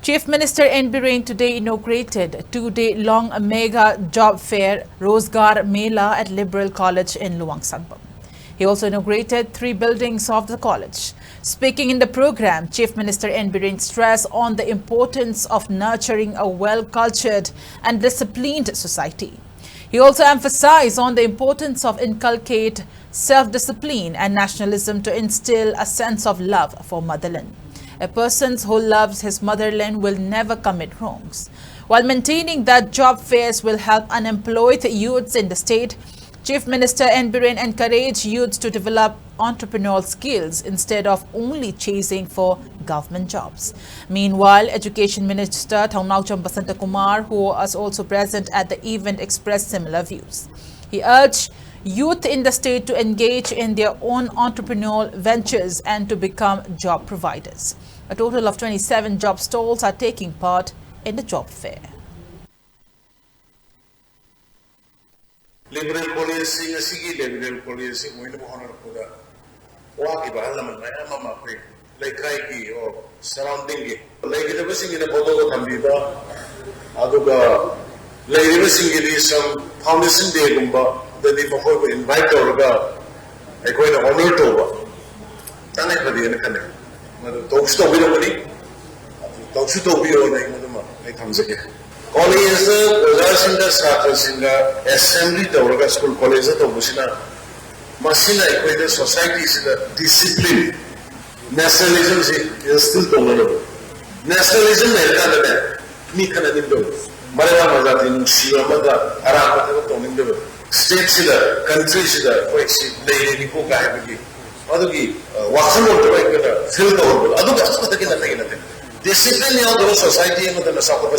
Chief Minister N. Biren today inaugurated a two-day-long mega job fair, Rozgar Mela at Liberal College in Luang Sanbam. He also inaugurated 3 buildings of the college. Speaking in the program, Chief Minister N. Biren stressed on the importance of nurturing a well-cultured and disciplined society. He also emphasized on the importance of inculcate self-discipline and nationalism to instill a sense of love for motherland. A person who loves his motherland will never commit wrongs. While maintaining that job fairs will help unemployed youths in the state, Chief Minister N. Biren encouraged youths to develop entrepreneurial skills instead of only chasing for government jobs. Meanwhile, Education Minister Thaunawcham Basantakumar, who was also present at the event, expressed similar views. He urged youth in the state to engage in their own entrepreneurial ventures and to become job providers. A total of 27 job stalls are taking part in the job fair. Liberal policy, liberal policy, we know how to put a walkie parliament, like Kaiki or surrounding it. Like the person in a bottle of Tambida, Aduga, like the person in some foundation day, that they will invite Oraga, a quite a honor to Tanaka. Talks to be money, talks to be on like comes again. College was in the status in the assembly, the Oraga School College of Musina. Masina equated societies in the discipline. Nationalism is still tolerable. Nationalism is not a Nikanadim. Marama Mazat Shia Mada, Arama Tomindo. States in the countries in the which they Nipoka. Adugi, Wakamo to fill the world. Adugas, discipline of the society and the South of the